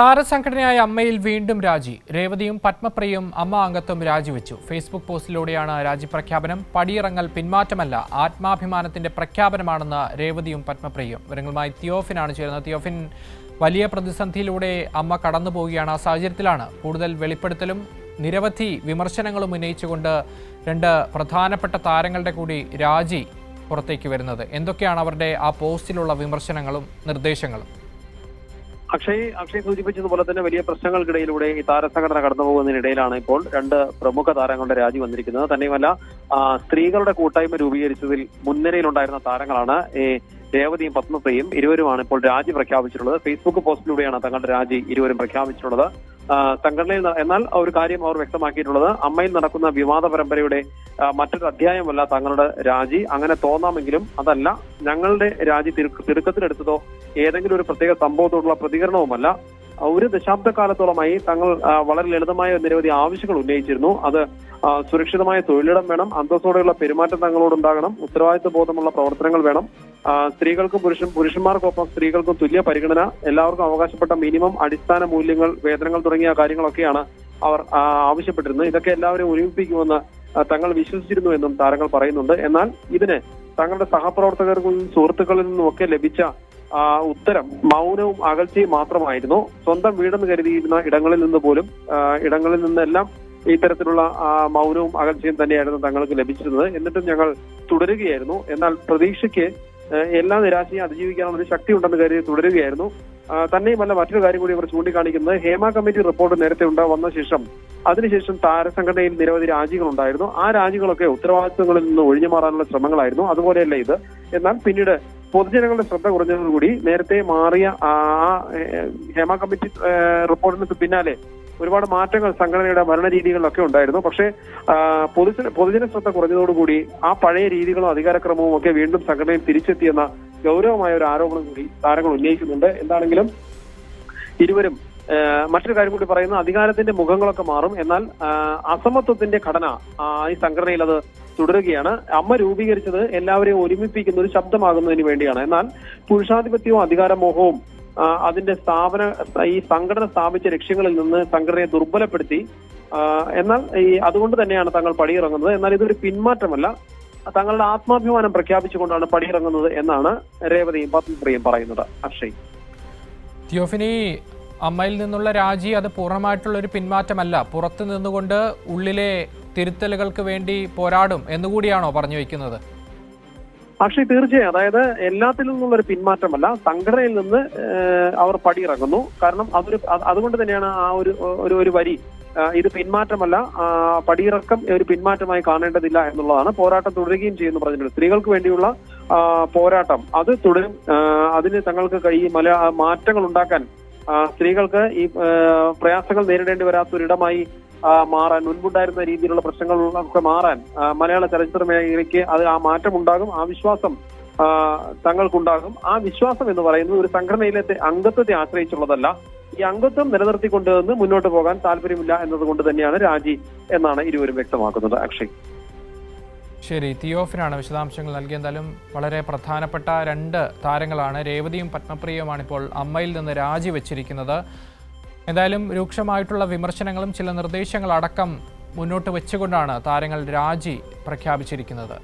താരസംഘടനയായ അമ്മയിൽ വീണ്ടും രാജി. രേവതിയും പത്മപ്രിയയും അമ്മ അംഗത്വം രാജിവെച്ചു. ഫേസ്ബുക്ക് പോസ്റ്റിലൂടെയാണ് രാജി പ്രഖ്യാപനം. പടിയിറങ്ങൽ പിന്മാറ്റമല്ല, ആത്മാഭിമാനത്തിന്റെ പ്രഖ്യാപനമാണെന്ന് രേവതിയും പത്മപ്രിയയും. വിവരങ്ങളുമായി തിയോഫിനാണ് ചേരുന്നത്. തിയോഫിൻ, വലിയ പ്രതിസന്ധിയിലൂടെ അമ്മ കടന്നുപോവുകയാണ്. ആ സാഹചര്യത്തിലാണ് കൂടുതൽ വെളിപ്പെടുത്തലും നിരവധി വിമർശനങ്ങളും ഉന്നയിച്ചുകൊണ്ട് രണ്ട് പ്രധാനപ്പെട്ട താരങ്ങളുടെ കൂടി രാജി പുറത്തേക്ക് വരുന്നത്. എന്തൊക്കെയാണ് അവരുടെ ആ പോസ്റ്റിലുള്ള വിമർശനങ്ങളും നിർദ്ദേശങ്ങളും? അക്ഷയ് സൂചിപ്പിച്ചതുപോലെ തന്നെ വലിയ പ്രശ്നങ്ങൾക്കിടയിലൂടെ ഈ താരസംഘടന കടന്നുപോകുന്നതിനിടയിലാണ് ഇപ്പോൾ രണ്ട് പ്രമുഖ താരങ്ങളുടെ രാജി വന്നിരിക്കുന്നത്. തന്നെയുമല്ല, സ്ത്രീകളുടെ കൂട്ടായ്മ രൂപീകരിച്ചതിൽ മുൻനിരയിലുണ്ടായിരുന്ന താരങ്ങളാണ് രേവതിയും പത്മപ്രിയയും. ഇരുവരുമാണ് ഇപ്പോൾ രാജി പ്രഖ്യാപിച്ചിട്ടുള്ളത്. ഫേസ്ബുക്ക് പോസ്റ്റിലൂടെയാണ് തങ്ങളുടെ രാജി ഇരുവരും പ്രഖ്യാപിച്ചിട്ടുള്ളത്. സംഘടനയിൽ എന്നാൽ ഒരു കാര്യം അവർ വ്യക്തമാക്കിയിട്ടുള്ളത്, അമ്മയിൽ നടക്കുന്ന വിവാദ പരമ്പരയുടെ മറ്റൊരു അധ്യായമല്ല തങ്ങളുടെ രാജി. അങ്ങനെ തോന്നാമെങ്കിലും അതല്ല ഞങ്ങളുടെ രാജി തിടുക്കത്തിലെടുത്തതോ ഏതെങ്കിലും ഒരു പ്രത്യേക സംഭവത്തോടുള്ള പ്രതികരണവുമല്ല. ഒരു ദശാബ്ദക്കാലത്തോളമായി തങ്ങൾ വളരെ ലളിതമായ നിരവധി ആവശ്യങ്ങൾ ഉന്നയിച്ചിരുന്നു. അത് സുരക്ഷിതമായ തൊഴിലിടം വേണം, അന്തസ്സോടെയുള്ള പെരുമാറ്റം തങ്ങളോടുണ്ടാകണം, ഉത്തരവാദിത്വ ബോധമുള്ള പ്രവർത്തനങ്ങൾ വേണം, സ്ത്രീകൾക്കും പുരുഷന്മാർക്കൊപ്പം സ്ത്രീകൾക്കും തുല്യ പരിഗണന, എല്ലാവർക്കും അവകാശപ്പെട്ട മിനിമം അടിസ്ഥാന മൂല്യങ്ങൾ, വേതനങ്ങൾ തുടങ്ങിയ കാര്യങ്ങളൊക്കെയാണ് അവർ ആവശ്യപ്പെട്ടിരുന്നത്. ഇതൊക്കെ എല്ലാവരെയും ഒരുമിപ്പിക്കുമെന്ന് തങ്ങൾ വിശ്വസിച്ചിരുന്നു എന്നും താരങ്ങൾ പറയുന്നുണ്ട്. എന്നാൽ ഇതിന് തങ്ങളുടെ സഹപ്രവർത്തകർക്കും സുഹൃത്തുക്കളിൽ നിന്നുമൊക്കെ ലഭിച്ച ഉത്തരം മൗനവും അകൽച്ചയും മാത്രമായിരുന്നു. സ്വന്തം വീടെന്ന് കരുതിയിരുന്ന ഇടങ്ങളിൽ നിന്നെല്ലാം ഇത്തരത്തിലുള്ള മൗനവും അകൽച്ചയും തന്നെയായിരുന്നു തങ്ങൾക്ക് ലഭിച്ചിരുന്നത്. എന്നിട്ടും ഞങ്ങൾ തുടരുകയായിരുന്നു. എന്നാൽ പ്രതീക്ഷയ്ക്ക് എല്ലാ നിരാശയും അതിജീവിക്കാനുള്ള ഒരു ശക്തി ഉണ്ടെന്ന് കരുതി തുടരുകയായിരുന്നു. തന്നെയുമല്ല, മറ്റൊരു കാര്യം കൂടി ഇവർ ചൂണ്ടിക്കാണിക്കുന്നത്, ഹേമ കമ്മിറ്റി റിപ്പോർട്ട് നേരത്തെ വന്ന ശേഷം അതിനുശേഷം താരസംഘടനയിൽ നിരവധി രാജികൾ ഉണ്ടായിരുന്നു. ആ രാജികളൊക്കെ ഉത്തരവാദിത്വങ്ങളിൽ നിന്ന് ഒഴിഞ്ഞു മാറാനുള്ള ശ്രമങ്ങളായിരുന്നു. അതുപോലെയല്ല ഇത്. എന്നാൽ പിന്നീട് പൊതുജനങ്ങളുടെ ശ്രദ്ധ കുറഞ്ഞതോടുകൂടി നേരത്തെ മാറിയ ഹേമ കമ്മിറ്റി റിപ്പോർട്ടിന് പിന്നാലെ ഒരുപാട് മാറ്റങ്ങൾ സംഘടനയുടെ ഭരണരീതികളിലൊക്കെ ഉണ്ടായിരുന്നു. പക്ഷേ പൊതുജന ശ്രദ്ധ കുറഞ്ഞതോടുകൂടി ആ പഴയ രീതികളും അധികാരക്രമവും ഒക്കെ വീണ്ടും സംഘടനയിൽ തിരിച്ചെത്തിയെന്ന ഗൗരവമായ ഒരു ആരോപണം കൂടി താരങ്ങൾ ഉന്നയിക്കുന്നുണ്ട്. എന്താണെങ്കിലും ഇരുവരും മറ്റൊരു കാര്യം കൂടി പറയുന്നത്, അധികാരത്തിന്റെ മുഖങ്ങളൊക്കെ മാറും, എന്നാൽ അസമത്വത്തിന്റെ ഘടന ഈ സംഘടനയിൽ അത് തുടരുകയാണ്. അമ്മ രൂപീകരിച്ചത് എല്ലാവരെയും ഒരുമിപ്പിക്കുന്ന ഒരു ശബ്ദമാകുന്നതിന് വേണ്ടിയാണ്. എന്നാൽ പുരുഷാധിപത്യവും അധികാരമോഹവും അതിന്റെ ഈ സംഘടന സ്ഥാപിച്ച ലക്ഷ്യങ്ങളിൽ നിന്ന് സംഘടനയെ ദുർബലപ്പെടുത്തി. എന്നാൽ അതുകൊണ്ട് തന്നെയാണ് തങ്ങൾ പടിയിറങ്ങുന്നത്. എന്നാൽ ഇതൊരു പിന്മാറ്റമല്ല, തങ്ങളുടെ ആത്മാഭിമാനം പ്രഖ്യാപിച്ചുകൊണ്ടാണ് പടിയിറങ്ങുന്നത് എന്നാണ് രേവതിയും പത്മപ്രിയയും പറയുന്നത്. അക്ഷയ്, തിയോഫിനി, അമ്മയിൽ നിന്നുള്ള രാജി അത് പൂർണ്ണമായിട്ടുള്ള ഒരു പിന്മാറ്റമല്ല, പുറത്തു നിന്നുകൊണ്ട് ഉള്ളിലെ തിരുത്തലുകൾക്ക് വേണ്ടി പോരാടും എന്നുകൂടിയാണോ പറഞ്ഞു വയ്ക്കുന്നത്? അക്ഷയ്, തീർച്ചയായും. അതായത് എല്ലാത്തിൽ നിന്നുള്ളൊരു പിന്മാറ്റമല്ല, സംഘടനയിൽ നിന്ന് അവർ പടിയിറങ്ങുന്നു. കാരണം അതുകൊണ്ട് തന്നെയാണ് ആ ഒരു വരി, ഇത് പിന്മാറ്റമല്ല, പടിയിറക്കം ഒരു പിന്മാറ്റമായി കാണേണ്ടതില്ല എന്നുള്ളതാണ്. പോരാട്ടം തുടരുകയും ചെയ്യുന്നു പറഞ്ഞിട്ടുണ്ട്. സ്ത്രീകൾക്ക് വേണ്ടിയുള്ള പോരാട്ടം അത് തുടരും. അതിന് തങ്ങൾക്ക് മാറ്റങ്ങൾ ഉണ്ടാക്കാൻ, സ്ത്രീകൾക്ക് ഈ പ്രയാസങ്ങൾ നേരിടേണ്ടി വരാത്തൊരിടമായി മാറാൻ, മുൻപുണ്ടായിരുന്ന രീതിയിലുള്ള പ്രശ്നങ്ങളൊക്കെ മാറാൻ മലയാള ചലച്ചിത്ര മേഖലയ്ക്ക് ആ മാറ്റം ഉണ്ടാകും. ആ വിശ്വാസം തങ്ങൾക്കുണ്ടാകും. ആ വിശ്വാസം എന്ന് പറയുന്നത് ഒരു സംഘടനയിലെ അംഗത്വത്തെ ആശ്രയിച്ചുള്ളതല്ല. ഈ അംഗത്വം നിലനിർത്തിക്കൊണ്ട് മുന്നോട്ട് പോകാൻ താല്പര്യമില്ല എന്നതുകൊണ്ട് തന്നെയാണ് രാജി എന്നാണ് ഇരുവരും വ്യക്തമാക്കുന്നത്. അക്ഷയ്, ശരി. തിയോഫിനാണ് വിശദാംശങ്ങൾ നൽകി. എന്തായാലും വളരെ പ്രധാനപ്പെട്ട രണ്ട് താരങ്ങളാണ്. രേവതിയും പത്മപ്രിയയുമാണ് ഇപ്പോൾ അമ്മയിൽ നിന്ന് രാജിവെച്ചിരിക്കുന്നത്. എന്തായാലും രൂക്ഷമായിട്ടുള്ള വിമർശനങ്ങളും ചില നിർദ്ദേശങ്ങളടക്കം മുന്നോട്ട് വെച്ചുകൊണ്ടാണ് താരങ്ങൾ രാജി പ്രഖ്യാപിച്ചിരിക്കുന്നത്.